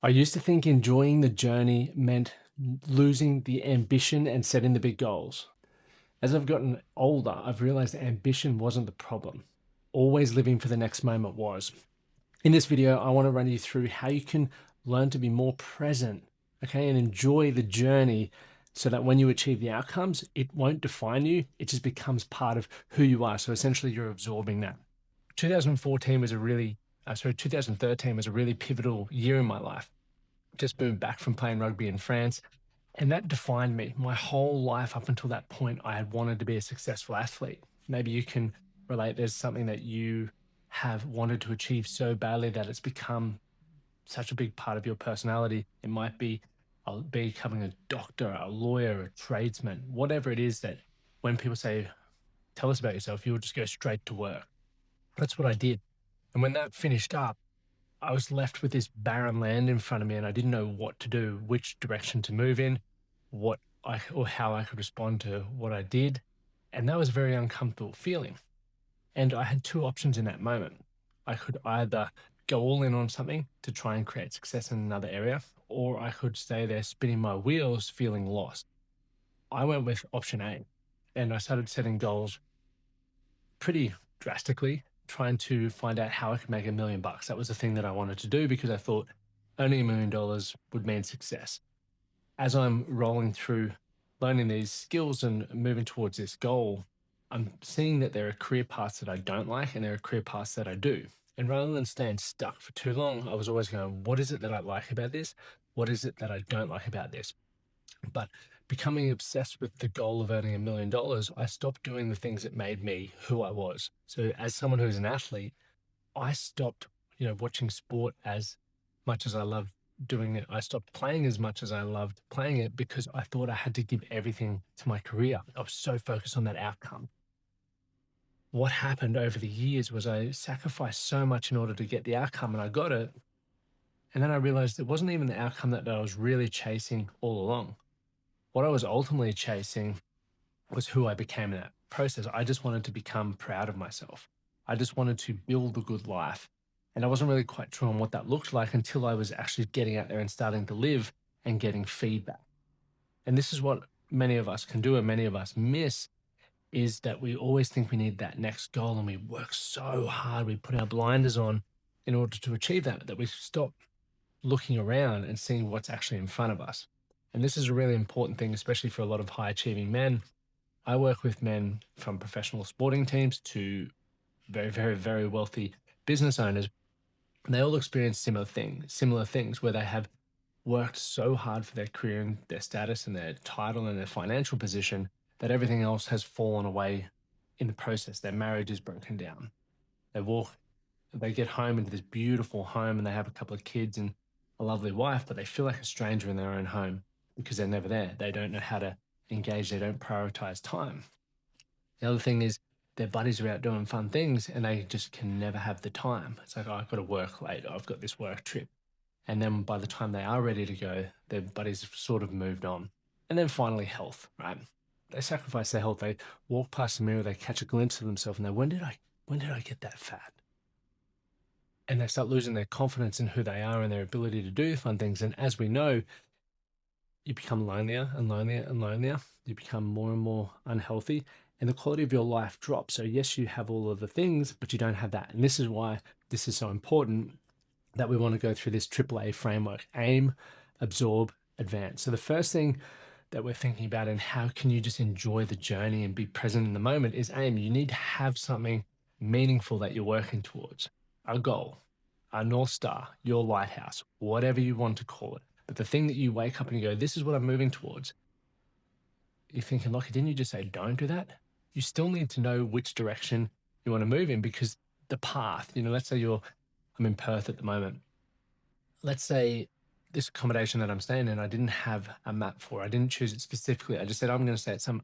I used to think enjoying the journey meant losing the ambition and setting the big goals. As I've gotten older, I've realized ambition wasn't the problem. Always living for the next moment was. In this video, I want to run you through how you can learn to be more present, okay, and enjoy the journey so that when you achieve the outcomes, it won't define you. It just becomes part of who you are. So essentially, you're absorbing that. 2014 was a really, 2013 was a really pivotal year in my life. Just moved back from playing rugby in France. And that defined me. My whole life up until that point, I had wanted to be a successful athlete. Maybe you can relate. There's something that you have wanted to achieve so badly that it's become such a big part of your personality. It might be becoming a doctor, a lawyer, a tradesman, whatever it is that when people say, tell us about yourself, you'll just go straight to work. That's what I did. And when that finished up, I was left with this barren land in front of me and I didn't know what to do, which direction to move in, or how I could respond to what I did. And that was a very uncomfortable feeling. And I had two options in that moment. I could either go all in on something to try and create success in another area, or I could stay there spinning my wheels, feeling lost. I went with option A and I started setting goals pretty drastically, trying to find out how I could make $1 million. That was the thing that I wanted to do because I thought earning $1 million would mean success. As I'm rolling through learning these skills and moving towards this goal, I'm seeing that there are career paths that I don't like and there are career paths that I do. And rather than staying stuck for too long, I was always going, what is it that I like about this? What is it that I don't like about this? But becoming obsessed with the goal of earning $1 million, I stopped doing the things that made me who I was. So as someone who's an athlete, I stopped, watching sport as much as I loved doing it. I stopped playing as much as I loved playing it because I thought I had to give everything to my career. I was so focused on that outcome. What happened over the years was I sacrificed so much in order to get the outcome and I got it. And then I realized it wasn't even the outcome that I was really chasing all along. What I was ultimately chasing was who I became in that process. I just wanted to become proud of myself. I just wanted to build a good life. And I wasn't really quite sure on what that looked like until I was actually getting out there and starting to live and getting feedback. And this is what many of us can do and many of us miss is that we always think we need that next goal and we work so hard, we put our blinders on in order to achieve that we stop looking around and seeing what's actually in front of us. And this is a really important thing, especially for a lot of high achieving men. I work with men from professional sporting teams to very, very, very wealthy business owners. And they all experience similar things where they have worked so hard for their career and their status and their title and their financial position that everything else has fallen away in the process. Their marriage is broken down. They get home into this beautiful home and they have a couple of kids and a lovely wife, but they feel like a stranger in their own home because they're never there. They don't know how to engage. They don't prioritize time. The other thing is their buddies are out doing fun things and they just can never have the time. It's like, oh, I've got to work late. I've got this work trip. And then by the time they are ready to go, their buddies have sort of moved on. And then finally, health, right? They sacrifice their health. They walk past the mirror, they catch a glimpse of themselves and they, when did I get that fat? And they start losing their confidence in who they are and their ability to do fun things. And as we know, you become lonelier and lonelier and lonelier. You become more and more unhealthy and the quality of your life drops. So yes, you have all of the things, but you don't have that. And this is why this is so important that we want to go through this AAA framework: aim, absorb, advance. So the first thing that we're thinking about and how can you just enjoy the journey and be present in the moment is aim. You need to have something meaningful that you're working towards, a goal, a North Star, your lighthouse, whatever you want to call it. But the thing that you wake up and you go, this is what I'm moving towards. You're thinking, Lockie, didn't you just say don't do that? You still need to know which direction you want to move in because the path, let's say I'm in Perth at the moment. Let's say this accommodation that I'm staying in, I didn't have a map for. I didn't choose it specifically. I just said, I'm going to stay at some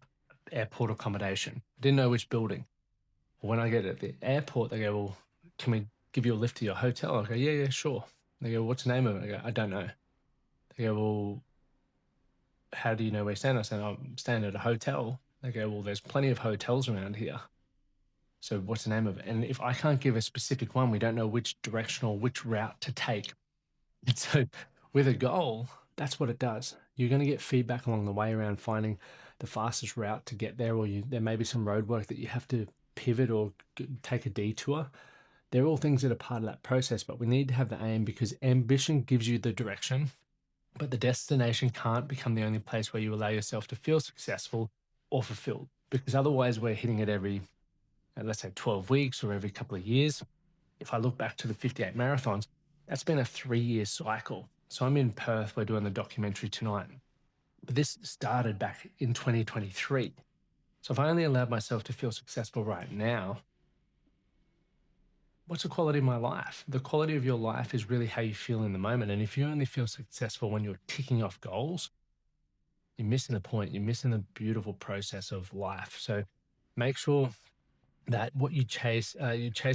airport accommodation. I didn't know which building. When I get at the airport, they go, well, can we give you a lift to your hotel? I go, yeah, sure. They go, what's the name of it? I go, I don't know. They go, well, how do you know where you're staying? I said, I'm staying at a hotel. They go, well, there's plenty of hotels around here. So what's the name of it? And if I can't give a specific one, we don't know which direction or which route to take. And so With a goal, that's what it does. You're going to get feedback along the way around finding the fastest route to get there, or there may be some road work that you have to pivot or take a detour. They're all things that are part of that process, but we need to have the aim because ambition gives you the direction, but the destination can't become the only place where you allow yourself to feel successful or fulfilled, because otherwise we're hitting it every, let's say 12 weeks or every couple of years. If I look back to the 58 marathons, that's been a 3-year cycle. So I'm in Perth, we're doing the documentary tonight. But this started back in 2023. So if I only allowed myself to feel successful right now, what's the quality of my life? The quality of your life is really how you feel in the moment. And if you only feel successful when you're ticking off goals, you're missing the point. You're missing the beautiful process of life. So make sure that what you chase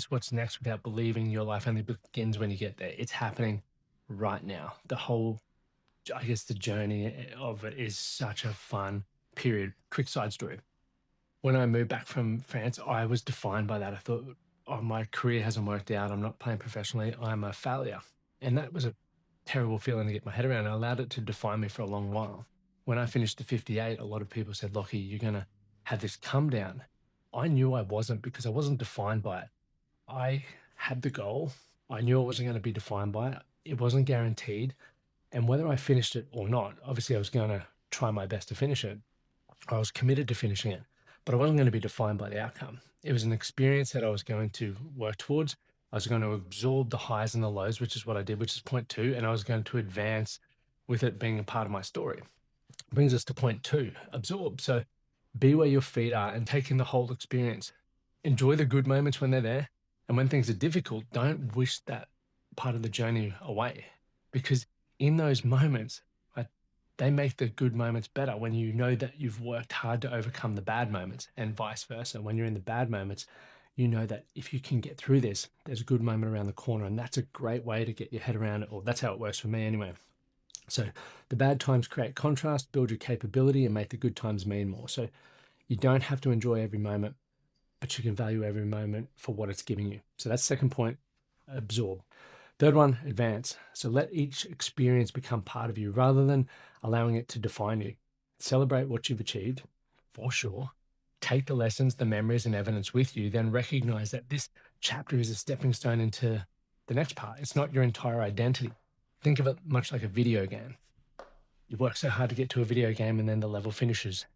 what's next without believing your life only begins when you get there. It's happening right now. The whole, I guess, the journey of it is such a fun period. Quick side story. When I moved back from France, I was defined by that. I thought, oh, my career hasn't worked out. I'm not playing professionally. I'm a failure. And that was a terrible feeling to get my head around. I allowed it to define me for a long while. When I finished the 58, a lot of people said, Lockie, you're going to have this come down. I knew I wasn't because I wasn't defined by it. I had the goal. I knew I wasn't going to be defined by it. It wasn't guaranteed. And whether I finished it or not, obviously I was going to try my best to finish it. I was committed to finishing it, but I wasn't going to be defined by the outcome. It was an experience that I was going to work towards. I was going to absorb the highs and the lows, which is what I did, which is point 2. And I was going to advance with it being a part of my story. Brings us to point 2, absorb. So be where your feet are and take in the whole experience. Enjoy the good moments when they're there. And when things are difficult, don't wish that part of the journey away, because in those moments, they make the good moments better when you know that you've worked hard to overcome the bad moments, and vice versa. When you're in the bad moments, you know that if you can get through this, there's a good moment around the corner. And that's a great way to get your head around it, or that's how it works for me anyway. So the bad times create contrast, build your capability, and make the good times mean more. So you don't have to enjoy every moment, but you can value every moment for what it's giving you. So that's second point, absorb. Third one, advance. So let each experience become part of you rather than allowing it to define you. Celebrate what you've achieved, for sure. Take the lessons, the memories, and evidence with you. Then recognize that this chapter is a stepping stone into the next part. It's not your entire identity. Think of it much like a video game. You work so hard to get to a video game, and then the level finishes.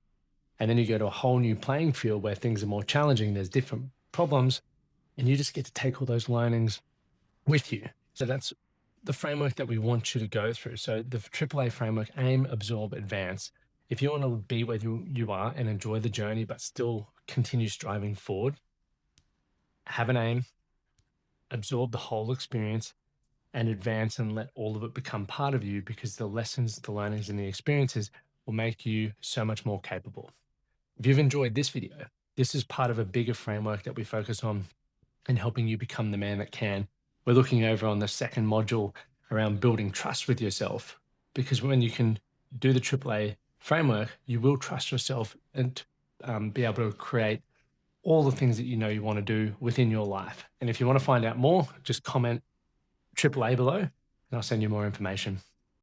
And then you go to a whole new playing field where things are more challenging. There's different problems, and you just get to take all those learnings with you. So that's the framework that we want you to go through. So the AAA framework, aim, absorb, advance. If you want to be where you are and enjoy the journey, but still continue striving forward, have an aim, absorb the whole experience, and advance and let all of it become part of you, because the lessons, the learnings, and the experiences will make you so much more capable. If you've enjoyed this video, this is part of a bigger framework that we focus on in helping you become the man that can. We're looking over on the second module around building trust with yourself, because when you can do the AAA framework, you will trust yourself and be able to create all the things that you know you want to do within your life. And if you want to find out more, just comment AAA below and I'll send you more information.